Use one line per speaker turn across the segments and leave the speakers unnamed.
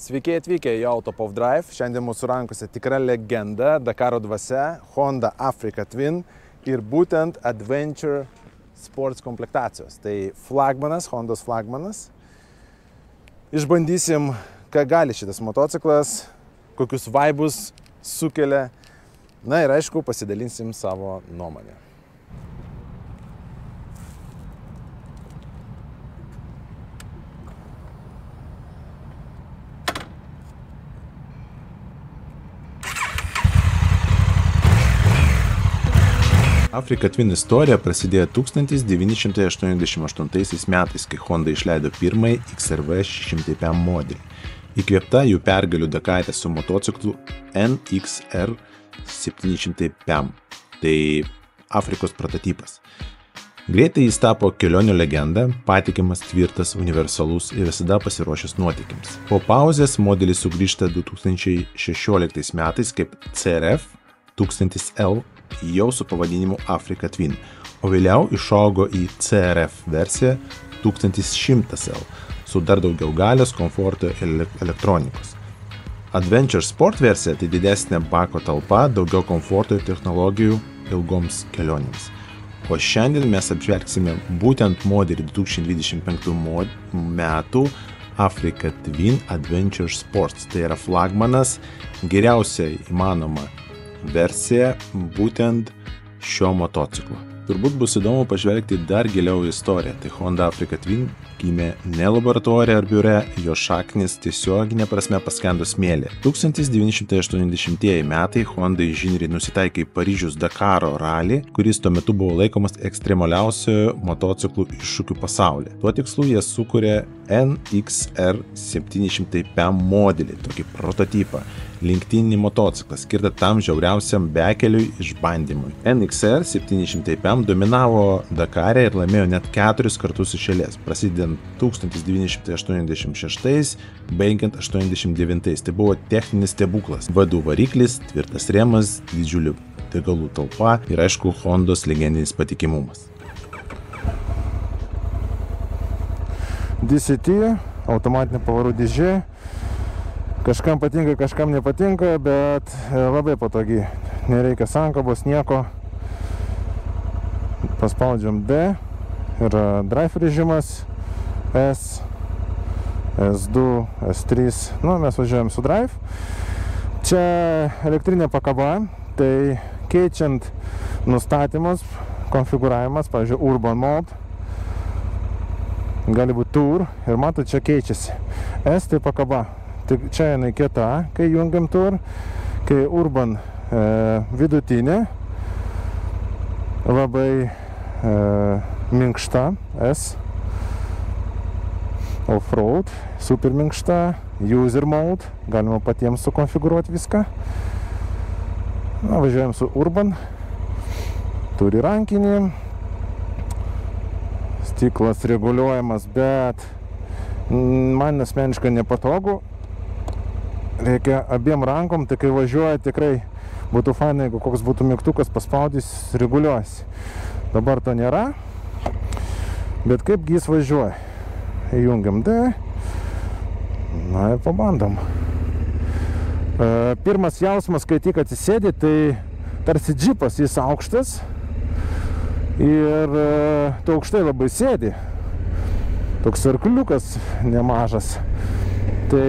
Sveiki atvykę į Auto Pov Drive. Šiandien mūsų rankose tikra legenda, Dakaro dvasia, Honda Africa Twin ir būtent Adventure Sports komplektacijos. Tai flagmanas, Hondos flagmanas. Išbandysim, ką gali šitas motociklas, kokius vaibus sukelia. Na ir aišku, pasidalinsim savo nuomonę.
Africa Twin istorija prasidėjo 1988 metais, kai Honda išleido pirmąjį XRV 600PM modelį, įkvėpta jų pergalių Dakare su motociklu NXR 700PM, tai Afrikos prototipas. Greitai jis tapo kelionių legenda, patikimas, tvirtas, universalus ir visada pasiruošęs nuotykiams. Po pauzės modelis sugrįžta 2016 metais kaip CRF 1000L jau su pavadinimu Africa Twin, o vėliau išaugo į CRF versiją 1100L su dar daugiau galios, komforto ir elektronikos. Adventure Sport versija tai didesnė bako talpa, daugiau komforto ir technologijų ilgoms kelionėms. O šiandien mes apžvelgsime būtent modelį 2025 metų Africa Twin Adventure Sports. Tai yra flagmanas, geriausia įmanoma versija būtent šio motociklo. Turbūt bus įdomu pažvelgti dar giliau į istoriją. Tai Honda Africa Twin gimė ne laboratorija ar biure, jo šaknis tiesioginė prasme paskendo smėlyje. 1980 metai Honda inžinieriai nusitaikė į Paryžiaus Dakaro ralį, kuris tuo metu buvo laikomas ekstremaliausiu motociklų iššūkiu pasaulyje. Tuo tikslu jie sukūrė NXR 700PM modelį, tokį prototipą. Lenktyninį motociklą, skirtą tam žiauriausiam bekeliui išbandymui. NXR 700PM dominavo Dakare ir laimėjo net 4 kartus iš eilės, prasidedant 1986, baigiant 89. Tai buvo techninis stebuklas. V2 variklis, tvirtas rėmas, didžiulių degalų talpa ir aišku Hondos legendinis patikimumas.
DCT, automatinė pavarų dėžė. Kažkam patinka, kažkam nepatinka, bet labai patogi. Nereikia sankabos, nieko. Paspaudžiam D. Yra drive režimas. S, S2, S3. Nu, mes važiuojam su drive. Čia elektrinė pakaba. Tai keičiant nustatymas, konfiguravimas, pavyzdžiui, Urban Mode. Gali būti Tour. Ir matot, čia keičiasi. S tai pakaba. Tik čia jinai kieta, kai jungiam Tour, kai Urban vidutinė, labai minkšta, S, Off-road, super minkšta, User Mode, galima patiems sukonfigūruoti viską. Na, važiuojam su Urban, turi rankinį, stiklas reguliuojamas, bet man asmeniškai nepatogu. Reikia abiem rankom, tai kai važiuoja tikrai būtų fainai, jeigu koks būtų mygtukas paspaudys, reguliuosi. Dabar to nėra, bet kaipgi jis važiuoja. Įjungiam D, na ir pabandom. Pirmas jausmas, kai tik atsisėdi, tai tarsi džipas, jis aukštas ir tu aukštai labai sėdi. Toks arkliukas nemažas. Tai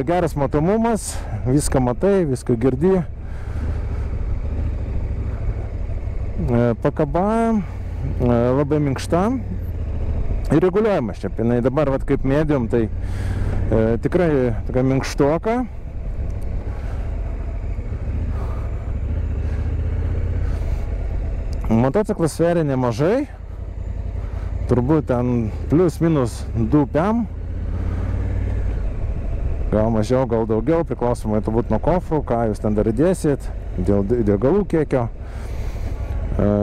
geras matomumas, viską matai, viską girdi. Pakaba labai minkšta ir reguliuojamas čia. Jinai dabar kaip medium, tai tikrai tokia minkštoka. Motociklas sveria nemažai, turbūt ten plius minus 2 PM. Gal mažiau, gal daugiau, priklausomai turbūt nuo kofrų, ką jūs ten dar įdėsit, dėl degalų kiekio.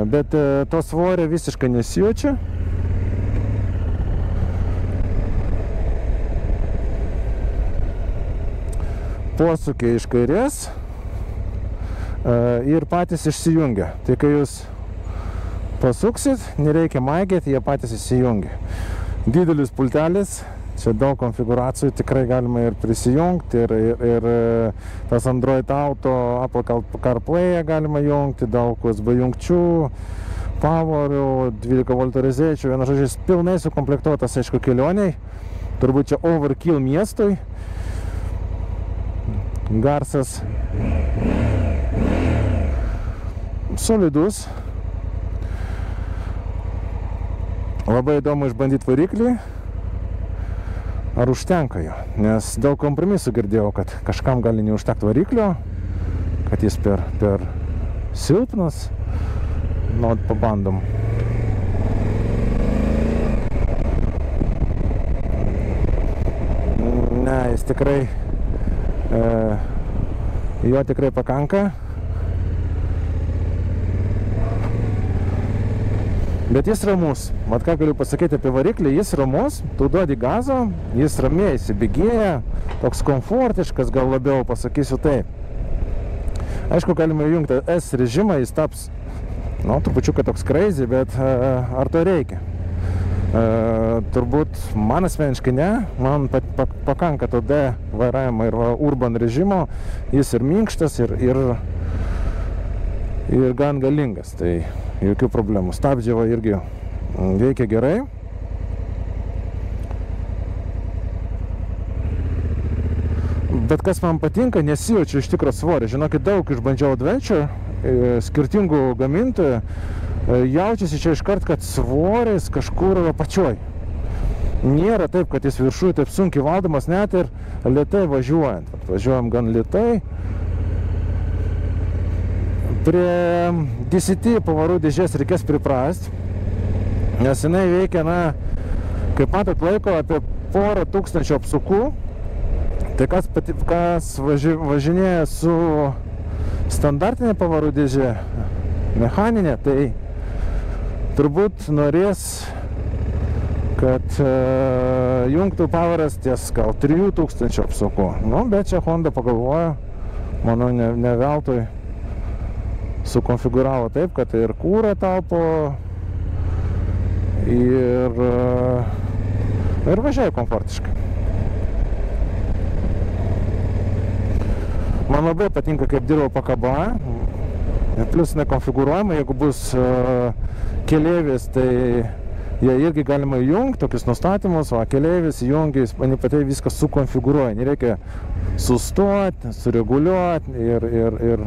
Bet to svorio visiškai nesijaučia. Posūkiai iš kairės ir patys išsijungia. Tai kai jūs pasuksit, nereikia maigėti, jie patys įsijungia. Didelis pultelis, čia daug konfiguracijų, tikrai galima ir prisijungti, ir tas Android Auto, Apple CarPlay galima jungti, daug USB jungčių, powerių, 12 V rezėčių, vienu žodžiu, pilnai sukomplektuotas, aišku, kelioniai, turbūt čia overkill miestui, garsas solidus, labai įdomu išbandyti variklį, ar užtenka jo, nes dėl kompromisų girdėjau, kad kažkam gali neužtekti variklio, kad jis per silpnas. Nu, pabandom. Ne, jis tikrai jo tikrai pakanka. Bet jis ramus. Vat ką galiu pasakyti apie variklį, jis ramus, tu duodi gazo, jis ramiai įsibėgėja, toks komfortiškas, gal labiau pasakysiu taip. Aišku, galima įjungti S režimą, jis taps trupučiuką toks crazy, bet ar to reikia? Turbūt man asmeniškai ne, man pakanka to D vairavimo ir urban režimo, jis ir minkštas, ir gan galingas, tai jokių problemų. Stabdžiai irgi veikia gerai. Bet kas man patinka, nesijaučiu iš tikro svorio. Žinokit, daug išbandžiau Adventure, skirtingų gamintojų, jaučiasi čia iškart, kad svoris kažkur apačioj. Nėra taip, kad jis viršuje taip sunkiai valdomas, net ir lėtai važiuojant. Važiuojam gan lėtai. Prie DCT pavarų dėžės reikės priprast, nes jinai veikia, kaip matot, laiko apie 4000 apsukų. Tai kas važinėja su standartinė pavarų dėžė, mechaninė, tai turbūt norės, kad jungtų pavaras ties gal 3000 apsukų. Bet čia Honda pagalvojo, manau, ne veltui sukonfiguravo taip, kad ir kūrą taupo, ir važiuoja komfortiškai. Man labai patinka, kaip dirbo pakaba, plus nekonfigūruojama, jeigu bus keleivis, tai jie irgi galima įjungti, tokius nustatymus, keleivis įjungi, man patei viską sukonfigūruoja, nereikia sustoti, sureguliuoti ir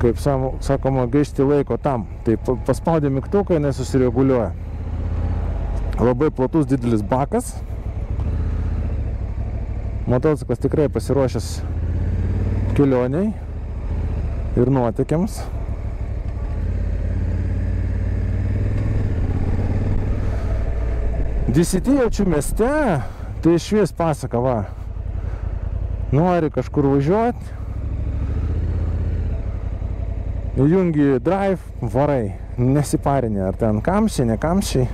kaip sakoma, gaišti laiko tam. Tai paspaudė mygtuką, jinai susireguliuoja. Labai platus, didelis bakas. Motociklas tikrai pasiruošęs kelioniai ir nuotykiams. DCT jaučiu mieste, tai išvis pasaka, va. Nori kažkur važiuoti, įjungi drive, varai, nesiparinė, ar ten kamščiai, ne kamščiai.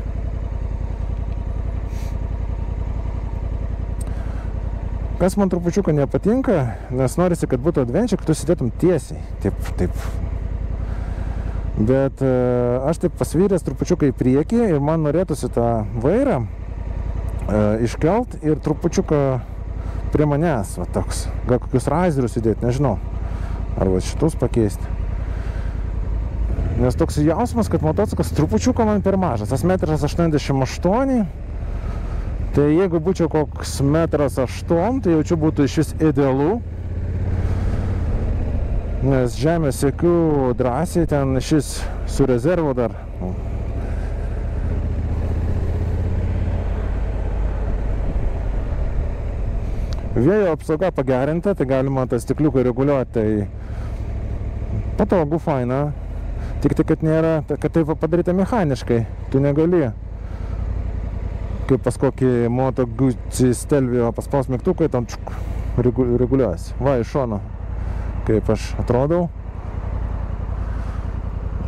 Kas man trupučiuką nepatinka, nes norisi, kad būtų Adventure, kad tu sėdėtum tiesiai, taip. Bet aš taip pasvyręs trupučiuką į priekį ir man norėtųsi tą vairą iškelt ir trupučiuką prie manęs, va toks. Gal kokius razerius įdėti, nežinau. Arba šitus pakeisti. Nes toks jausmas, kad motociklas trupučiuką man per mažas. Tas 1,88 m. Tai jeigu būčiau koks 1,8 m, tai jaučiu būtų iš vis idealu. Nes žemės siekiu drąsiai, ten šis su rezervu dar. Vėjo apsauga pagerinta, tai galima tą stikliuką reguliuoti, tai patogu, faina. Tik tai, kad nėra, kad tai padaryta mechaniškai, tu negali. Kaip pas kokį Moto Guzzi Stelvio paspaus mygtuką, tam reguliuojasi. Va, iš šono, kaip aš atrodau.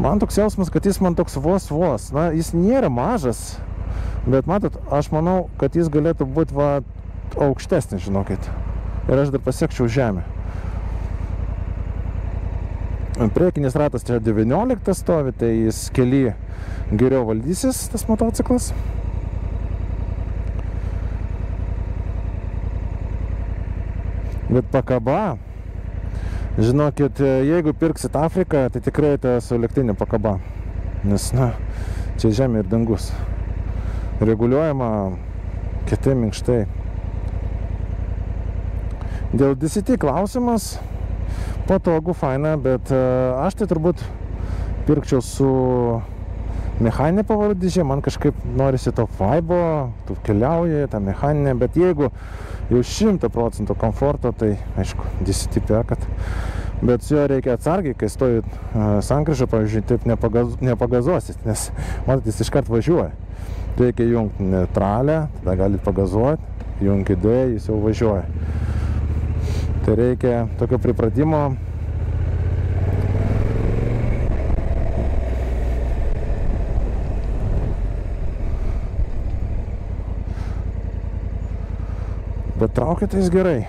Man toks jausmas, kad jis man toks vos. Na, jis nėra mažas, bet matot, aš manau, kad jis galėtų būti aukštesnis, žinokit. Ir aš dar pasiekčiau žemę. Priekinis ratas čia 19 stovi, tai jis keli geriau valdysis, tas motociklas. Bet pakaba, žinokit, jeigu pirksit Afriką, tai tikrai ta su elektrinė pakaba. Nes, čia žemė ir dangus. Reguliuojama kietai minkštai. Dėl DCT klausimas, patogu, faina, bet aš tai turbūt pirkčiau su mechaninė pavarų dėžė. Man kažkaip norisi to vibo, tu keliauji, tą mechaninę, bet jeigu jau 100% komforto, tai aišku, DCT perkat. Bet su juo reikia atsargiai, kai stojit sankryžą, pavyzdžiui, taip nepagazuosit, nes matot, jis iškart važiuoja. Reikia jungti neutralią, tada galit pagazuoti, jungti D, jis jau važiuoja. Tai reikia tokio pripratimo. Bet traukia tai jis gerai.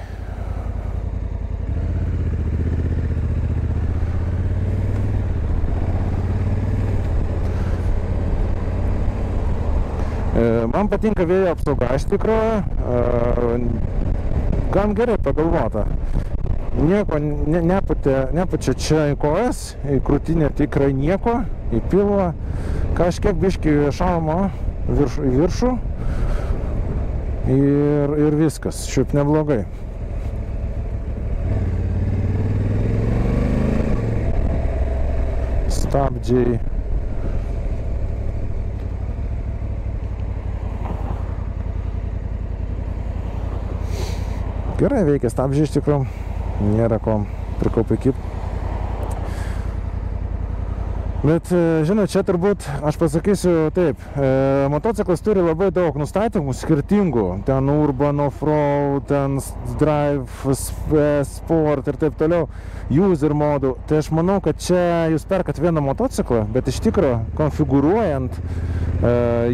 Man patinka vėjo apsauga, iš tikrųjų, gan gerai pagalvota. Nieko nepučia čia į kojas, į krūtinę tikrai nieko, į pilvą, kažkiek biškį šalmo į viršų ir viskas, šiaip neblogai. Stabdžiai. Gerai veikia stabdžiai, iš tikrųjų, nėra ko prikaupykit. Bet, žinot, čia turbūt, aš pasakysiu taip, motociklas turi labai daug nustatymų skirtingų. Ten urban, off-road, ten drive, sport ir taip toliau, user modų. Tai aš manau, kad čia jūs perkat vieną motociklą, bet iš tikrųjų, konfigūruojant,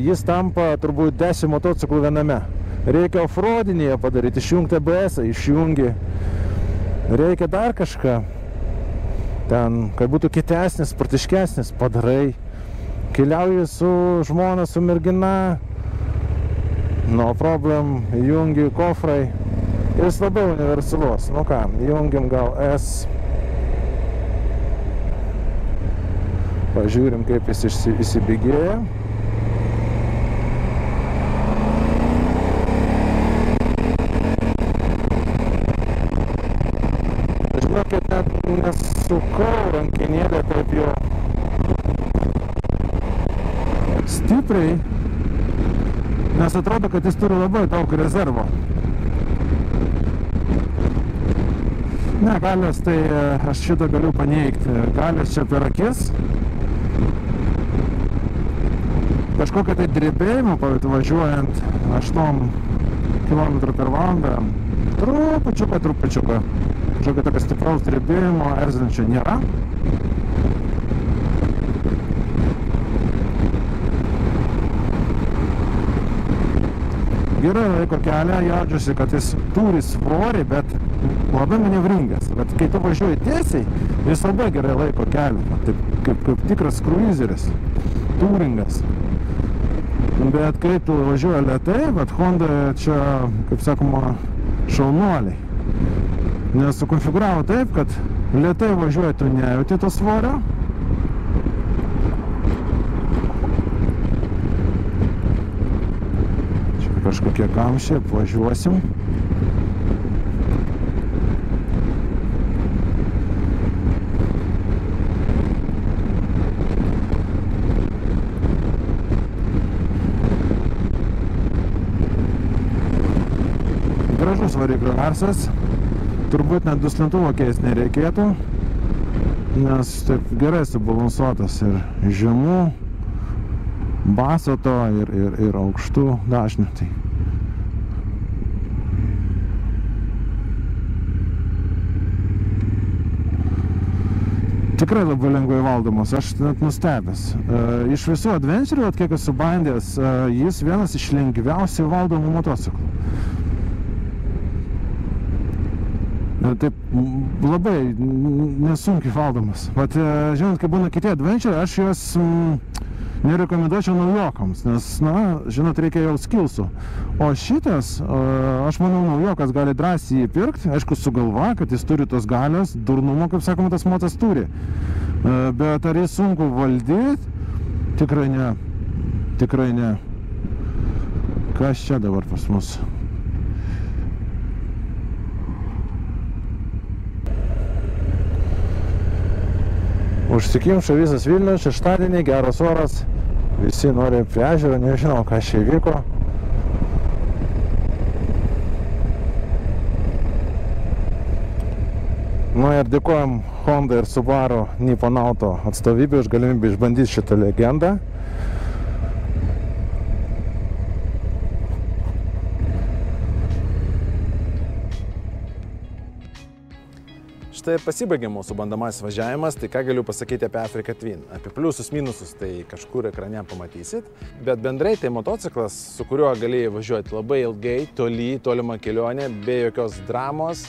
jis tampa turbūt 10 motociklų viename. Reikia off-roadinėje padaryti, išjungti ABS-ą, išjungi. Reikia dar kažką. Ten, kad būtų kietesnis, sportiškesnis, padarai. Keliauji su žmona, su mergina. No problem, jungi kofrai. Jis labai universalus. Nu ką, jungiam gal S. Pažiūrim, kaip jis įsibėgėja. Žinokit, net nesukau rankinėlę taip jau stipriai, nes atrodo, kad jis turi labai daug rezervo. Ne, galės, tai aš šitą galiu paneigti. Galės čia per akis. Kažkokia tai drebėjimo, važiuojant 8 km per valandą, trupučiuką. Kažkokia tokia stipraus drebėjimo, erzinčio nėra. Gerai laiko kelią, jaučiuosi, kad jis turi svorį, bet labai manevringas. Bet kai tu važiuoji tiesiai, jis labai gerai laiko kelią. Taip, kaip tikras kruizeris, touringas. Bet kai tu važiuoji lėtai, bet Honda čia, kaip sakoma, šaunuoliai. Nes sukonfiguravo taip, kad lėtai važiuoji, tu nejauti to svorio. Čia kažkokie kamščiai, apvažiuosim. Gražus variklio garsas. Turbūt net duslintuvą keisti nereikėtų, nes taip gerai subalansuotas ir žemų, basoto ir aukštų dažnių. Tai. Tikrai labai lengvai valdomas, aš net nustebęs. Iš visų adventurių, kiek esu bandęs, jis vienas iš lengviausiai valdomų motociklų. Taip labai nesunkiai valdomas. Bet, žinot, kai būna kiti adventure, aš juos nerekomenduočiau naujokams, nes, na, žinot, reikia jau skilsų. O šitas, aš manau, naujokas gali drąsiai jį pirkti, aišku, su galva, kad jis turi tos galios, durnumo, kaip sakoma, tas motas turi. Bet ar jis sunku valdyti? Tikrai ne. Tikrai ne. Kas čia dabar pas mus? Užsikimšo visas Vilnius, šeštadienį, geras oras, visi nori prie ežero, nežinau, kas čia įvyko. Nu ir dėkojom Honda ir Subaru Nippon Auto atstovybė už galimybę išbandyti šitą legendą. Štai ir pasibaigė mūsų bandomasis važiavimas, tai ką galiu pasakyti apie Africa Twin. Apie pliusus, minusus tai kažkur ekrane pamatysit, bet bendrai tai motociklas, su kuriuo galėjai važiuoti labai ilgai, tolimą kelionę, be jokios dramos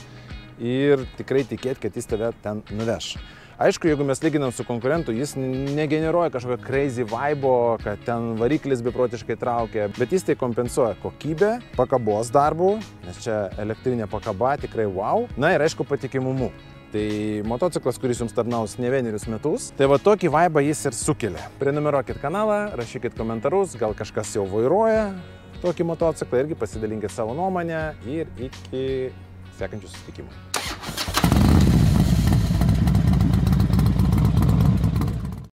ir tikrai tikėti, kad jis tave ten nuveš. Aišku, jeigu mes lyginam su konkurentu, jis negeneruoja kažkokio crazy vibe, kad ten variklis beprotiškai traukia, bet jis tai kompensuoja kokybę, pakabos darbų, nes čia elektrinė pakaba tikrai wow, na ir aišku patikimumu. Tai motociklas, kuris jums tarnaus ne vienerius metus, tai va tokį vaibą jis ir sukelia. Prenumeruokit kanalą, rašykit komentarus, gal kažkas jau vairuoja tokį motociklą, irgi pasidalinkit savo nuomonę ir iki sekančių susitikimų.